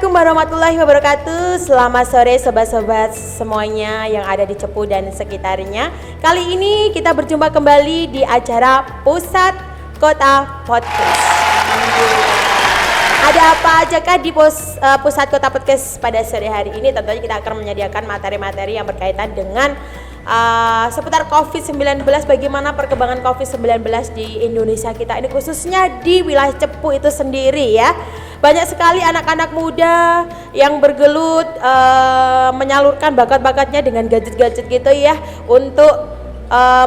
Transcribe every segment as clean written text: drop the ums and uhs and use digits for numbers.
Assalamualaikum warahmatullahi wabarakatuh. Selamat sore sobat-sobat semuanya yang ada di Cepu dan sekitarnya. Kali ini kita berjumpa kembali di acara Pusat Kota Podcast. Ada apa aja kah di Pusat Kota Podcast pada sore hari ini? Tentunya kita akan menyediakan materi-materi yang berkaitan dengan seputar COVID-19, bagaimana perkembangan COVID-19 di Indonesia kita ini, khususnya di wilayah Cepu itu sendiri ya. Banyak sekali anak-anak muda yang bergelut menyalurkan bakat-bakatnya dengan gadget-gadget gitu ya, untuk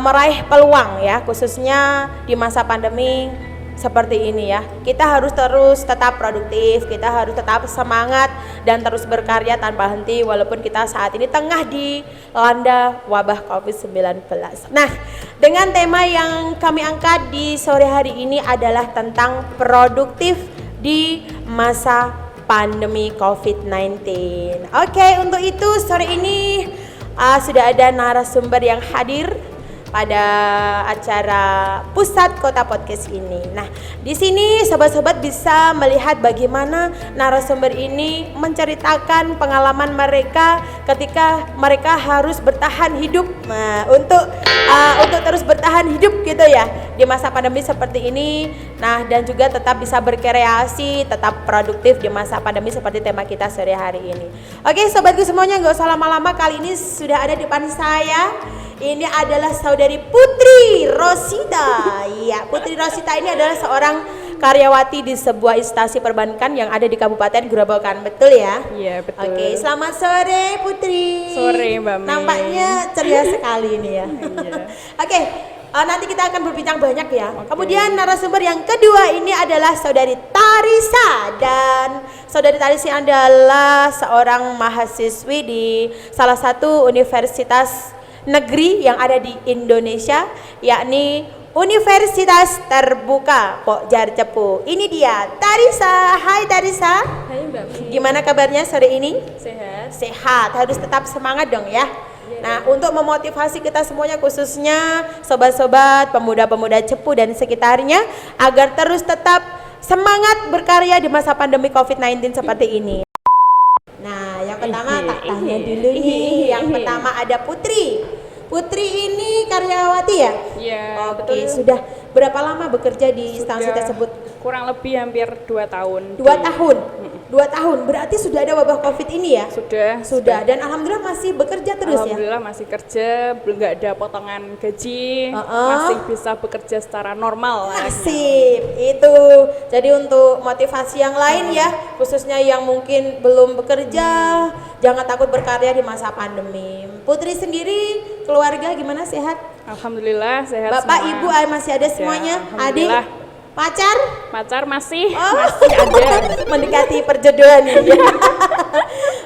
meraih peluang ya, khususnya di masa pandemi seperti ini ya. Kita harus terus tetap produktif, kita harus tetap semangat dan terus berkarya tanpa henti walaupun kita saat ini tengah dilanda wabah COVID-19. Nah, dengan tema yang kami angkat di sore hari ini adalah tentang produktif di masa pandemi COVID-19. Oke, untuk itu sore ini sudah ada narasumber yang hadir pada acara Pusat Kota Podcast ini. Nah, di sini sobat-sobat bisa melihat bagaimana narasumber ini menceritakan pengalaman mereka ketika mereka harus bertahan hidup. Nah, untuk terus bertahan hidup gitu ya di masa pandemi seperti ini. Nah, dan juga tetap bisa berkreasi, tetap produktif di masa pandemi seperti tema kita sore hari ini. Oke, sobatku semuanya, nggak usah lama-lama, kali ini sudah ada di depan saya. Ini adalah saudari Putri Rosita. Iya, Putri Rosita ini adalah seorang karyawati di sebuah instansi perbankan yang ada di Kabupaten Grobogan, betul ya? Iya, betul. Oke, selamat sore Putri. Sore Mbak Mei. Nampaknya ceria sekali ini ya. Iya. Oke, nanti kita akan berbincang banyak ya. Oke. Kemudian narasumber yang kedua ini adalah saudari Tarisa, dan saudari Tarisa adalah seorang mahasiswi di salah satu universitas negeri yang ada di Indonesia, yakni Universitas Terbuka Pokjar Cepu. Ini dia Tarisa. Hai Tarisa. Hai Mbak Mei. Gimana kabarnya sore ini? Sehat. Sehat, harus tetap semangat dong ya. Nah, untuk memotivasi kita semuanya, khususnya sobat-sobat pemuda-pemuda Cepu dan sekitarnya, agar terus tetap semangat berkarya di masa pandemi COVID-19 seperti ini. Nah, yang pertama tak tanya dulu nih. Yang pertama ada Putri. Putri ini karyawati ya? Iya. Oke, betul. sudah berapa lama bekerja di instansi Sudah tersebut? Kurang lebih hampir 2 tahun. 2 tahun. 2 tahun. Berarti sudah ada wabah Covid ini ya? Sudah. Dan alhamdulillah masih bekerja terus ya? Alhamdulillah masih kerja, belum nggak ada potongan gaji, masih bisa bekerja secara normal. Nasib itu. Jadi untuk motivasi yang lain ya, khususnya yang mungkin belum bekerja, jangan takut berkarya di masa pandemi. Putri sendiri, keluarga gimana, sehat? Alhamdulillah sehat. Bapak, semua. ibu masih ada semuanya? Adik, Alhamdulillah. pacar masih ada. Mendekati perjodohan ini.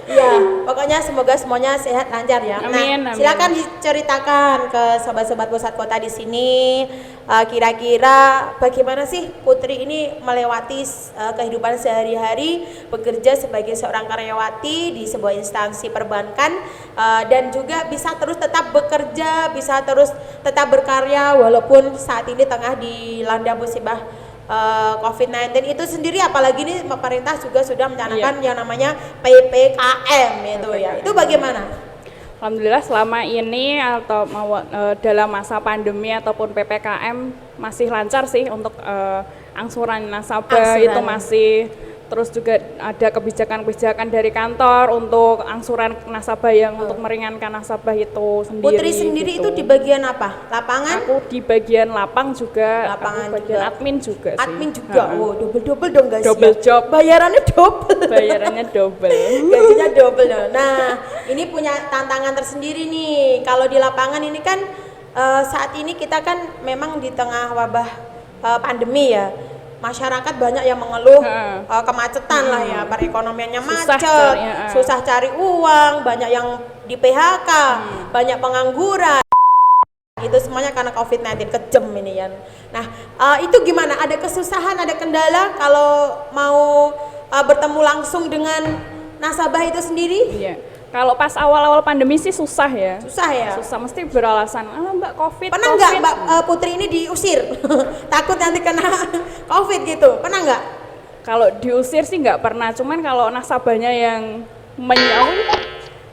Ya, pokoknya semoga semuanya sehat lancar ya. Amin, Nah, amin. silakan diceritakan ke sobat-sobat Pusat Kota di sini, kira-kira bagaimana sih Putri ini melewati kehidupan sehari-hari bekerja sebagai seorang karyawati di sebuah instansi perbankan, dan juga bisa terus tetap bekerja, bisa terus tetap berkarya walaupun saat ini tengah dilanda musibah COVID-19 itu sendiri, apalagi ini pemerintah juga sudah mencanangkan yang namanya PPKM itu ya. Itu bagaimana? Alhamdulillah selama ini atau dalam masa pandemi ataupun PPKM masih lancar sih untuk angsuran nasabah. Itu masih, terus juga ada kebijakan-kebijakan dari kantor untuk angsuran nasabah yang untuk meringankan nasabah itu sendiri. Putri sendiri gitu. itu di bagian apa? Lapangan? Aku di bagian lapang juga, Lapangan aku bagian juga. admin juga sih. Admin juga. Oh, double dong guys. Double ya. job. Bayarannya double. Bayarannya double. Gajinya double dong. Nah, ini punya tantangan tersendiri nih. Kalau di lapangan ini kan saat ini kita kan memang di tengah wabah pandemi ya. Masyarakat banyak yang mengeluh kemacetan lah ya, perekonomiannya macet, susah cari uang, banyak yang di PHK, banyak pengangguran. Itu semuanya karena COVID-19, kejam ini ya. Nah, itu gimana? Ada kesusahan, ada kendala kalau mau bertemu langsung dengan nasabah itu sendiri? Iya. Kalau pas awal-awal pandemi sih susah ya. Susah ya? Susah, mesti beralasan, Mbak COVID. Pernah nggak Mbak Putri ini diusir? Takut nanti kena COVID gitu, pernah nggak? kalau diusir sih nggak pernah, cuman kalau nasabahnya yang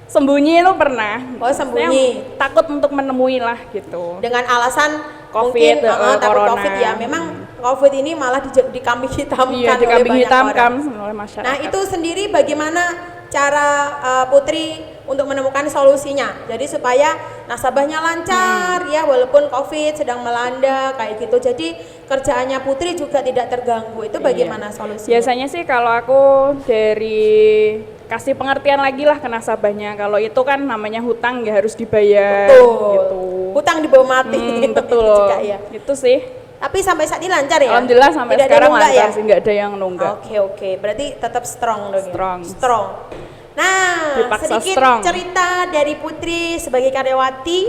sembunyi itu pernah. Oh, sembunyi. Saya takut untuk menemui lah gitu. Dengan alasan COVID, mungkin takut corona. COVID ya. Memang COVID ini malah dikambing hitamkan Iya, oleh dikambing banyak hitamkan orang. oleh masyarakat. Nah, itu sendiri bagaimana cara Putri untuk menemukan solusinya? Jadi supaya nasabahnya lancar ya, walaupun COVID sedang melanda kayak gitu. Jadi kerjaannya Putri juga tidak terganggu. Itu bagaimana solusinya? Biasanya sih kalau aku dari kasih pengertian lagi lah ke nasabahnya. Kalau itu kan namanya hutang nggak harus dibayar. Betul. Gitu. Hutang dibawa mati. Betul. Itu juga ya. Itu sih. Tapi sampai saat ini lancar ya? Alhamdulillah sampai Tidak ada sekarang nunggak lancar ya? sih, nggak ada yang nunggak. Oke. Berarti tetap strong dong ya? Strong. Nah, Dipaksa sedikit strong. cerita dari Putri sebagai karyawati.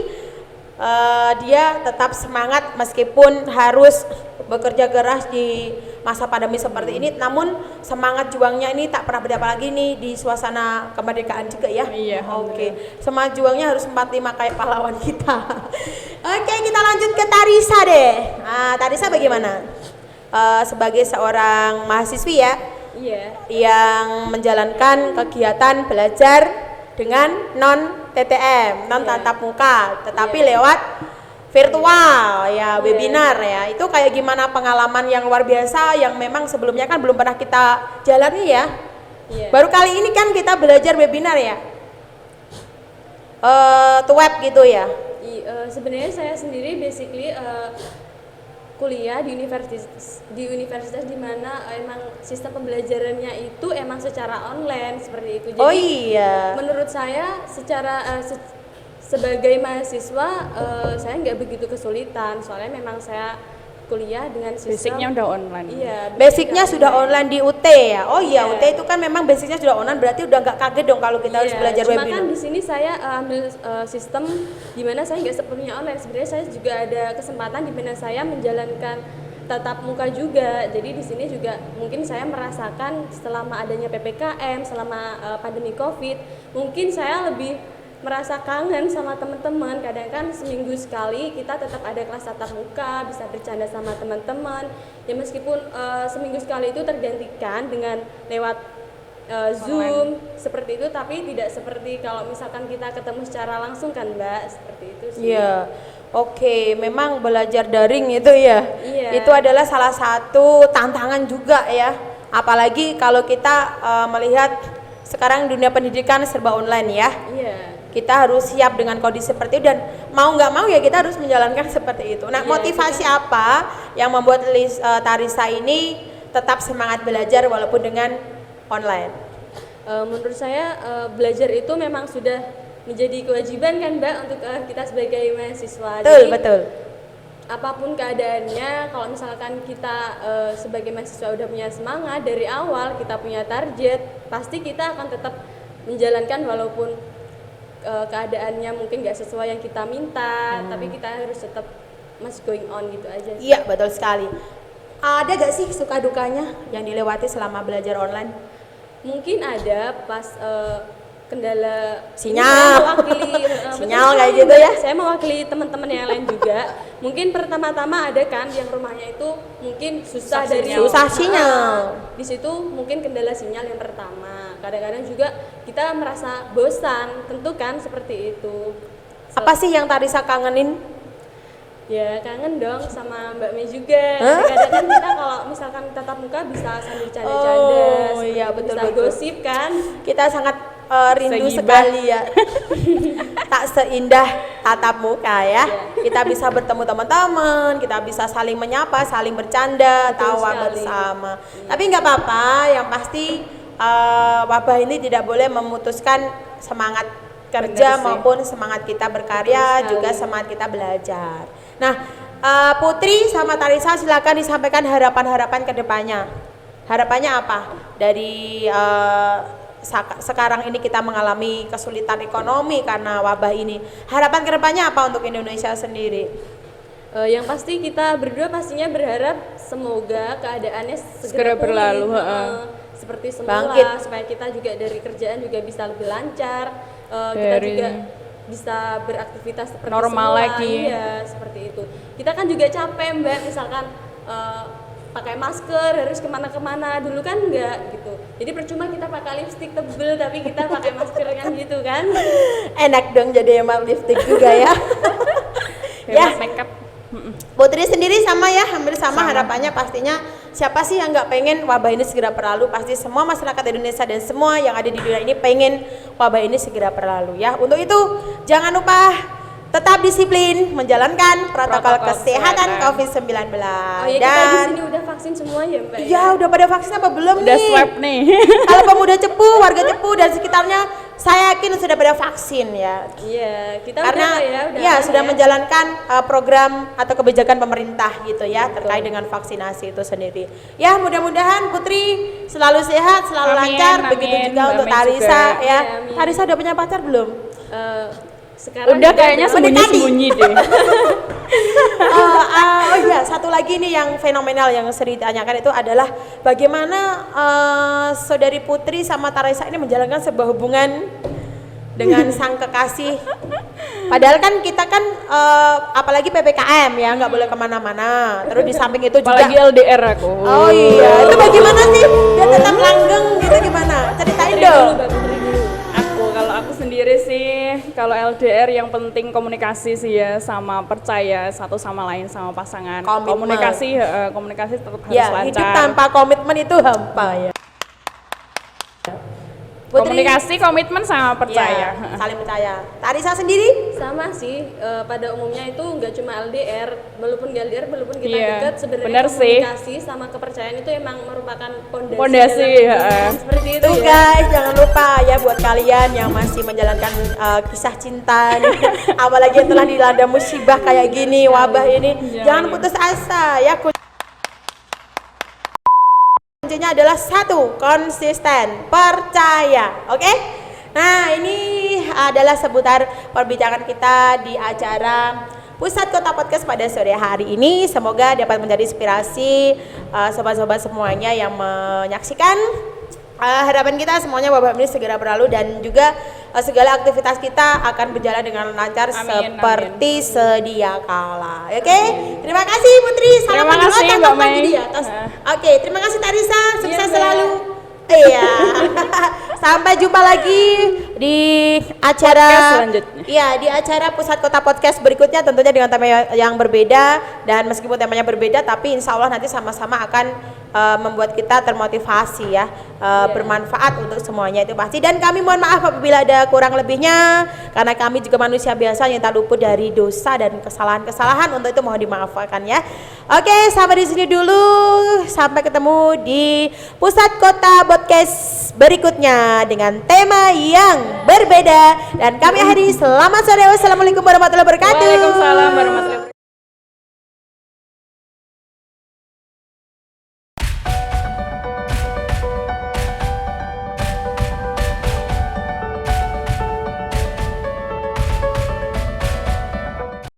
Dia tetap semangat meskipun harus bekerja keras di masa pandemi seperti ini, namun semangat juangnya ini tak pernah berapa lagi nih di suasana kemerdekaan juga ya. Iya. Oke. Semangat juangnya harus 45 kayak pahlawan kita. Oke, kita lanjut ke Tarisa deh. Nah, Tarisa bagaimana? Sebagai seorang mahasiswi ya, Iya. yang menjalankan kegiatan belajar dengan non TTM, non tatap muka, tetapi lewat virtual ya, webinar ya. Itu kayak gimana pengalaman yang luar biasa yang memang sebelumnya kan belum pernah kita jalani ya. Iya. Baru kali ini kan kita belajar webinar ya. Tuh web gitu ya. Sebenarnya saya sendiri basically kuliah di universitas di mana emang sistem pembelajarannya itu emang secara online seperti itu. Jadi Oh iya. menurut saya secara sebagai mahasiswa saya nggak begitu kesulitan, soalnya memang saya kuliah dengan sistem Basicnya udah online. Iya, Basicnya sudah online di UT ya. Oh iya, Iya. UT itu kan memang basicnya sudah online, berarti udah nggak kaget dong kalau kita harus Iya, belajar cuma webinar. kan di sini saya ambil sistem di mana saya nggak sepenuhnya online. Sebenarnya saya juga ada kesempatan di mana saya menjalankan tatap muka juga. Jadi di sini juga mungkin saya merasakan selama adanya PPKM, selama pandemi Covid, mungkin saya lebih merasa kangen sama teman-teman. Kadang kan seminggu sekali kita tetap ada kelas tatap muka, bisa bercanda sama teman-teman. Ya meskipun seminggu sekali itu tergantikan dengan lewat Zoom seperti itu, tapi tidak seperti kalau misalkan kita ketemu secara langsung kan Mbak, seperti itu sih. Iya. Oke, memang belajar daring itu ya. Iya. Itu adalah salah satu tantangan juga ya. Apalagi kalau kita melihat sekarang dunia pendidikan serba online ya. Iya. Kita harus siap dengan kondisi seperti itu dan mau nggak mau ya kita harus menjalankan seperti itu. Nah, Iya, motivasi apa yang membuat Tarisa ini tetap semangat belajar walaupun dengan online? Menurut saya belajar itu memang sudah menjadi kewajiban kan Mbak untuk kita sebagai mahasiswa. Betul, Jadi, betul. apapun keadaannya, kalau misalkan kita sebagai mahasiswa udah punya semangat dari awal, kita punya target, pasti kita akan tetap menjalankan walaupun keadaannya mungkin nggak sesuai yang kita minta, tapi kita harus tetap masih going on gitu aja. Iya, betul sekali. Ada gak sih suka dukanya yang dilewati selama belajar online? Mungkin ada pas kendala Sinyal. Ini saya mewakili Sinyal betul kayak sekali, gitu Mbak. ya. Saya mewakili teman-teman yang lain juga. Mungkin pertama-tama ada kan yang rumahnya itu mungkin susah dari Susah sinyal. Di situ mungkin kendala sinyal yang pertama. Kadang-kadang juga kita merasa bosan, tentu kan seperti itu. Apa sih yang Tarisa kangenin? Ya kangen dong sama Mbak Mei juga. Kadang-kadang kan kita kalau misalkan tatap muka bisa sambil canda-canda, Oh, iya, seperti betul, bisa betul. gosip kan. Kita sangat rindu Segibah. sekali ya. Tak seindah tatap muka ya. Kita bisa bertemu teman-teman, kita bisa saling menyapa, saling bercanda, Betul tawa sekali. bersama. Tapi nggak apa-apa, yang pasti wabah ini tidak boleh memutuskan semangat kerja Bener sih. maupun semangat kita berkarya, Betul juga sekali. semangat kita belajar. Nah, Putri sama Tarisa silakan disampaikan harapan-harapan ke depannya. Harapannya apa? Dari sekarang ini kita mengalami kesulitan ekonomi karena wabah ini. Harapan ke depannya apa untuk Indonesia sendiri? Yang pasti kita berdua pastinya berharap semoga keadaannya Segera pulih, berlalu, seperti semula, Bangkit. supaya kita juga dari kerjaan juga bisa lebih lancar, kita Dari juga bisa beraktivitas seperti normal semula. lagi. Iya, seperti itu. Kita kan juga capek Mbak, misalkan pakai masker, harus kemana-kemana. Dulu kan enggak gitu. Jadi percuma kita pakai lipstik tebel tapi kita pakai masker kan gitu kan. Enak dong jadi hemat lipstick juga ya. Hemat makeup. Putri sendiri sama ya, hampir sama harapannya pastinya. Siapa sih yang nggak pengen wabah ini segera berlalu? Pasti semua masyarakat Indonesia dan semua yang ada di dunia ini pengen wabah ini segera berlalu ya. Untuk itu jangan lupa tetap disiplin menjalankan protokol kesehatan COVID-19. Oh ya, kita di sini udah vaksin semua ya Mbak? Iya, udah pada vaksin apa belum Udah nih? swab nih. Kalau pemuda Cepu, warga Cepu dan sekitarnya, saya yakin sudah pada vaksin ya. Iya, kita Karena udah sudah menjalankan program atau kebijakan pemerintah gitu ya terkait dengan vaksinasi itu sendiri. Ya, mudah-mudahan Putri selalu sehat, selalu lancar. Begitu juga untuk Tarisa ya. Amin. Tarisa udah punya pacar belum? Sekarang Udah kayaknya sembunyi-sembunyi deh. Oh iya, satu lagi nih yang fenomenal yang sering ditanyakan itu adalah bagaimana saudari Putri sama Tarisa ini menjalankan sebuah hubungan dengan sang kekasih. Padahal kan kita kan apalagi PPKM ya, nggak boleh kemana-mana. Terus di samping itu juga Apalagi LDR aku. oh iya, itu bagaimana sih biar tetap langgeng gitu, gimana? Ceritain dong. Kalau aku sendiri sih, kalau LDR yang penting komunikasi sih ya, sama percaya satu sama lain sama pasangan. Komitmen. Komunikasi tetap harus Ya, lancar. hidup tanpa komitmen itu hampa ya. Putri, Komunikasi, komitmen sama percaya. ya, saling percaya. Tarisa sendiri? sama sih pada umumnya itu nggak cuma LDR, walaupun nggak LDR, walaupun kita Iya, dekat sebenarnya benar sih. komunikasi sama kepercayaan itu emang merupakan pondasi Pondasi, dalam hubungan seperti itu Tuh ya. guys, jangan lupa ya buat kalian yang masih menjalankan kisah cinta nih, apalagi yang telah dilanda musibah kayak gini, wabah ini, jangan putus asa ya. Kuncinya adalah satu, konsisten, percaya, oke? Nah, ini adalah seputar perbincangan kita di acara Pusat Kota Podcast pada sore hari ini. Semoga dapat menjadi inspirasi sobat-sobat semuanya yang menyaksikan. Harapan kita semuanya wabah ini segera berlalu dan juga segala aktivitas kita akan berjalan dengan lancar seperti sedia kala. Oke? Terima kasih Putri. Salam Terima kasih, dulu, Mbak tatap Mei. di atas. Oke, terima kasih Tarisa. Sukses Mbak. selalu. Iya. Sampai jumpa lagi di acara Podcast selanjutnya. Iya, di acara Pusat Kota Podcast berikutnya tentunya dengan tema yang berbeda, dan meskipun temanya berbeda tapi insya Allah nanti sama-sama akan membuat kita termotivasi ya, bermanfaat untuk semuanya itu pasti. Dan kami mohon maaf apabila ada kurang lebihnya, karena kami juga manusia biasa yang tak luput dari dosa dan kesalahan-kesalahan, untuk itu mohon dimaafkan ya. Oke, sampai di sini dulu, sampai ketemu di Pusat Kota Podcast berikutnya dengan tema yang berbeda. Dan kami akhiri, selamat sore, wassalamualaikum warahmatullahi wabarakatuh. Waalaikumsalam warahmatullahi wabarakatuh.